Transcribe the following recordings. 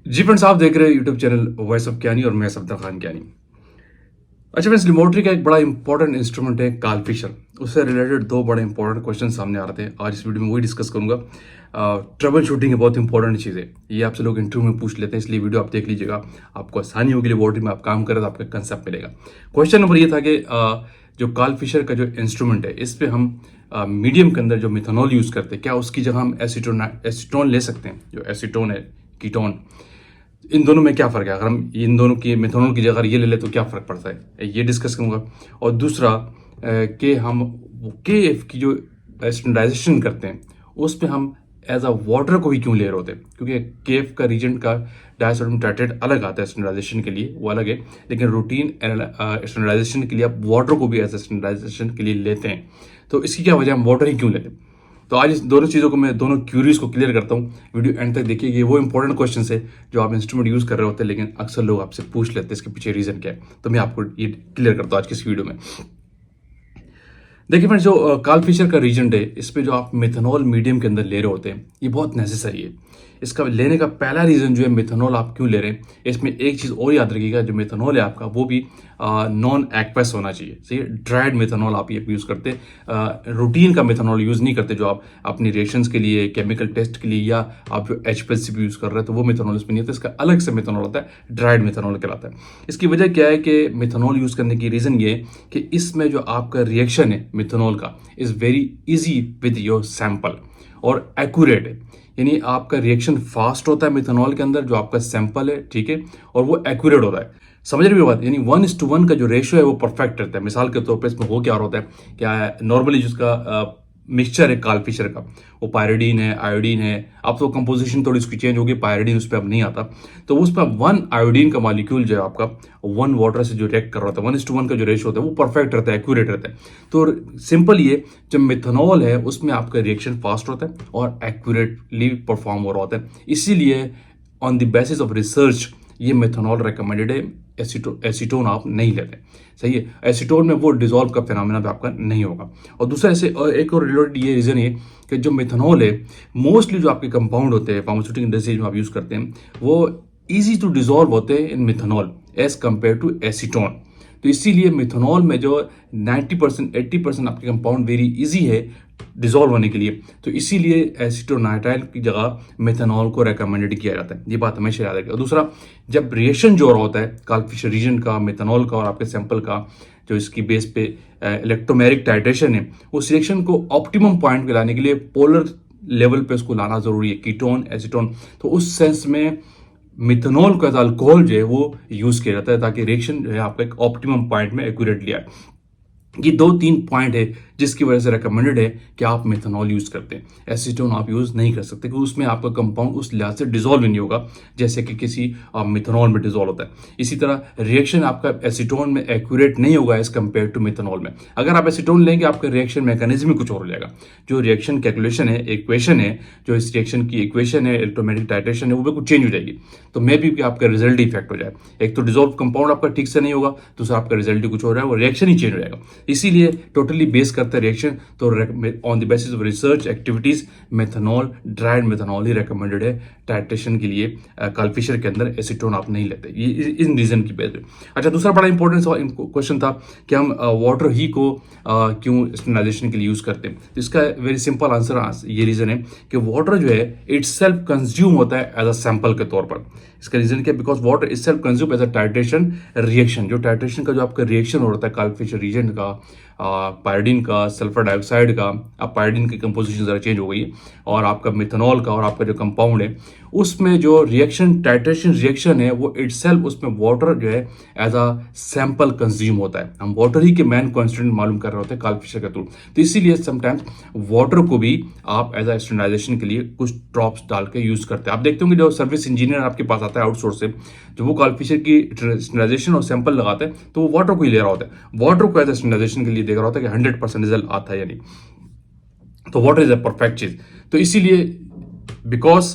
जी friends, आप देख रहे हैं यूट्यूब चैनल वॉइस ऑफ ज्ञानी और मैं सफदर खान ज्ञानी। अच्छा फ्रेंड्स, लेबोरेटरी का एक बड़ा इंपॉर्टेंट इंस्ट्रूमेंट है काल फिशर। उससे रिलेटेड दो बड़े इंपॉर्टेंट क्वेश्चन सामने आ रहे थे। आज इस वीडियो में वही डिस्कस करूंगा। ट्रबल शूटिंग है बहुत इंपॉर्टेंट चीज़ है, ये आपसे लोग इंटरव्यू में पूछ लेते हैं, इसलिए वीडियो आप देख लीजिएगा। आपको आसानी होगी लेबोरेटरी में आप काम करें तो आपका कंसेप्ट मिलेगा। क्वेश्चन नंबर ये था कि जो काल फिशर का जो इंस्ट्रूमेंट है, इस पे हम मीडियम के अंदर जो मिथेनॉल यूज़ करते हैं, क्या उसकी जगह हम एसीटोन ले सकते हैं? जो एसीटोन है, कीटोन, इन दोनों में क्या फ़र्क है? अगर हम इन दोनों की मिथेनॉल की जगह ये ले लें तो क्या फ़र्क पड़ता है, ये डिस्कस करूँगा। और दूसरा कि हम के एफ की जो स्टैंडर्डाइजेशन करते हैं उस पे हम एज अ वाटर को भी क्यों ले रहे होते हैं? क्योंकि के एफ का रीजेंट का डाइसोडियम टाइट्रेट अलग आता है स्टैंडर्डाइजेशन के लिए, वो अलग है, लेकिन रूटीन स्टैंडर्डाइजेशन के लिए आप वाटर को भी एज अ स्टैंडर्डाइजेशन के लिए लेते हैं। तो इसकी क्या वजह, हम वाटर ही क्यों लेते हैं? तो आज इस दोनों चीज़ों को मैं दोनों क्यूरीज को क्लियर करता हूँ। वीडियो एंड तक देखिए, ये वो इंपॉर्टेंट क्वेश्चन है जो आप इंस्ट्रूमेंट यूज़ कर रहे होते हैं, लेकिन अक्सर लोग आपसे पूछ लेते हैं इसके पीछे रीज़न क्या है। तो मैं आपको ये क्लियर करता हूँ आज की इस वीडियो में। देखिए फ्रेंड्स, जो काल फिशर का रीजेंट है, इस पे जो आप मिथेनॉल मीडियम के अंदर ले रहे होते हैं, ये बहुत नेसेसरी है। इसका लेने का पहला रीज़न जो है मिथेनॉल आप क्यों ले रहे हैं, इसमें एक चीज़ और याद रखिएगा, जो मिथेनॉल है आपका वो भी नॉन एक्वस होना चाहिए। सही है, ड्राइड मिथेनॉल आप ये यूज़ करते हैं, रूटीन का मिथेनॉल यूज़ नहीं करते, जो आप अपनी रिएक्शंस के लिए, केमिकल टेस्ट के लिए, या आप जो HPLC यूज़ कर रहे हैं तो वो मिथेनॉल इसमें नहीं होता। इसका अलग से मिथेनॉल होता है, ड्राइड मिथेनॉल कहलाता है। इसकी वजह क्या है कि मिथेनॉल यूज़ करने की रीज़न ये है कि इसमें जो आपका रिएक्शन है मिथेनॉल का is very easy with your sample और एक्यूरेट है। यानी आपका रिएक्शन फास्ट होता है मिथेनॉल के अंदर, जो आपका सैंपल है, ठीक है, और वो एक्यूरेट होता है। समझ रही हो बात? यानी 1:1 का जो रेशियो है वो परफेक्ट रहता है। मिसाल के तौर पे इसमें हो क्या होता है, क्या नॉर्मली जिसका मिक्सचर है काल फिशर का, वो पायरिडीन है, आयोडीन है। अब तो कंपोजिशन थोड़ी उसकी चेंज होगी, पायरिडीन उस पर अब नहीं आता, तो उस पर 1 आयोडीन का मॉलिक्यूल जो है आपका 1 वाटर से जो रिएक्ट कर रहा था, 1:1 का जो रेशियो होता है वो परफेक्ट रहता है, एक्यूरेट रहता है। तो सिंपल ये, जब मिथेनॉल है उसमें आपका रिएक्शन फास्ट होता है और एक्यूरेटली परफॉर्म हो रहा होता है। इसीलिए on the basis of research ये मिथेनॉल रिकमेंडेड है। एसीटोन आप नहीं लेते, सही है। एसीटोन में वो डिजोल्व का फिनोमेना भी आपका नहीं होगा। और दूसरा ऐसे एक और रिलेटेड ये रीज़न है कि जो मिथेनॉल है, मोस्टली जो आपके कंपाउंड होते हैं फार्मास्यूटिकल इंडस्ट्री में आप यूज़ करते हैं, वो ईजी टू डिजोल्व होते हैं in methanol as compare to acetone. तो इसीलिए मिथेनॉल में जो 90% 80% आपके कंपाउंड वेरी इजी है डिजोल्व होने के लिए, तो इसीलिए एसीटोनाइट्राइल की जगह मिथेनॉल को रेकमेंडेड किया जाता है। ये बात हमेशा याद रखें। और दूसरा, जब रिएक्शन जो हो रहा होता है काल फिशर रीजन का, मिथेनॉल का और आपके सैंपल का, जो इसकी बेस पे इलेक्ट्रोमेरिक टाइट्रेशन है, उस रिएक्शन को ऑप्टिमम पॉइंट पे लाने के लिए पोलर लेवल पे उसको लाना जरूरी है, कीटोन एसीटोन। तो उस सेंस में मिथेनॉल का अल्कोहल जो है वो यूज़ किया जाता है, ताकि रिएक्शन जो है आपका एक ऑप्टिमम पॉइंट में एक्यूरेटली आए। ये 2-3 पॉइंट है जिसकी वजह से रिकमेंडेड है कि आप मिथेनॉल यूज़ करते हैं। एसीटोन आप यूज़ नहीं कर सकते, क्योंकि उसमें आपका कंपाउंड उस लिहाज से डिजोल्व नहीं होगा जैसे कि किसी मिथेनॉल में डिजोल्व होता है। इसी तरह रिएक्शन आपका एसीटोन में एक्यूरेट नहीं होगा एज कम्पेयर टू मिथेनॉल में। अगर आप एसीटोन लेंगे, आपका रिएक्शन मैकेनिज्म कुछ और हो जाएगा। जो रिएक्शन कैलकुलेशन है, इक्वेशन है, जो इस रिएक्शन की इक्वेशन है, इलेक्ट्रोमैग्नेटिक टाइट्रेशन है, वो बिल्कुल चेंज हो जाएगी। तो मे भी आपका रिजल्ट इफेक्ट हो जाए। एक तो डिजोल्व कंपाउंड आपका ठीक से नहीं होगा, दूसरा आपका रिजल्ट ही कुछ हो रहा है, वो रिएक्शन ही चेंज हो जाएगा। इसीलिए टोटली बेस करता है रिएक्शन। तो on the basis of research activities methanol, dried methanol he recommended है टाइट्रेशन के लिए। काल फिशर के अंदर एसीटोन आप नहीं लेते, ये इन रीजन की बेस पे। अच्छा, दूसरा बड़ा इंपॉर्टेंट क्वेश्चन था कि हम वाटर ही को क्यों स्टैंडर्डाइजेशन के लिए यूज करते हैं। तो इसका वेरी सिंपल आंसर ये रीजन है कि वाटर जो है इटसेल्फ कंज्यूम होता है एज अ सैंपल के तौर पर। इसका रीजन क्या, because water itself consume as a titration reaction. जो टाइट्रेशन का जो आपका रिएक्शन हो रहा है काल फिशर रीजन का, पायरिडीन का, सल्फर डाइऑक्साइड का, अब पायरिडीन की कंपोजिशन ज़रा चेंज हो गई है, और आपका मिथेनॉल का और आपका जो कंपाउंड है उसमें जो रिएक्शन टाइट्रेशन रिएक्शन है वो इटसेल्फ, उसमें वाटर जो है एज अ सैंपल कंज्यूम होता है। हम वाटर ही के मेन कॉन्स्टिट्यूएंट मालूम कर रहे होते हैं काल फिशर के थ्रू। तो इसीलिए समटाइम्स वाटर को भी आप एज अ स्टैंडर्डाइजेशन के लिए कुछ ड्रॉप्स डाल के यूज करते हैं। आप देखते होंगे जो सर्विस इंजीनियर आपके पास आता है आउटसोर्स से, जो वो काल फिशर की स्टैंडर्डाइजेशन और सैंपल लगाते हैं, तो वो वाटर को ही ले रहा होता है। वाटर को एज अ स्टैंडर्डाइजेशन के लिए देख रहा होता है कि 100% रिजल्ट आता है, यानी तो वाटर इज अ परफेक्ट चीज। तो इसीलिए बिकॉज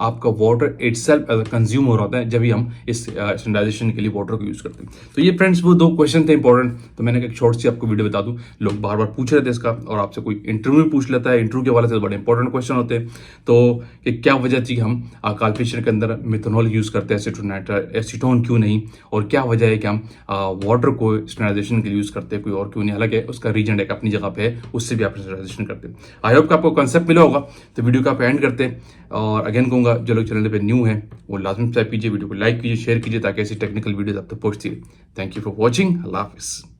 आपका वाटर इटसेल्फ कंज्यूम हो रहा होता है जब भी हम इस स्टैंडर्डाइजेशन के लिए वाटर को यूज़ करते हैं। तो ये फ्रेंड्स वो 2 क्वेश्चन थे इंपॉर्टेंट, तो मैंने एक शॉर्ट सी आपको वीडियो बता दूं। लोग बार बार पूछ रहे थे इसका, और आपसे कोई इंटरव्यू पूछ लेता है, इंटरव्यू के वाले से बड़े इंपॉर्टेंट क्वेश्चन होते हैं। तो कि क्या वजह थी कि हम काल्फिशन के अंदर मिथेनॉल यूज़ करते हैं, एसीटोन क्यों नहीं, और क्या वजह है कि हम वाटर को स्टैंडर्डाइजेशन के लिए यूज़ करते हैं, कोई और क्यों नहीं। हालांकि उसका रीजन एक अपनी जगह पे है, उससे भी आप स्टैंडर्डाइजेशन करते हैं। आई होप कि आपको कंसेप्ट मिला होगा। तो वीडियो का आप एंड करते हैं, और अगेन कहूँगा जो लोग चैनल पे न्यू हैं वो लाजमी सब्सक्राइब कीजिए, वीडियो को लाइक कीजिए, शेयर कीजिए, ताकि ऐसी टेक्निकल वीडियोस आप तक पहुंचती है। Thank you for watching. अल्लाह हाफिज़।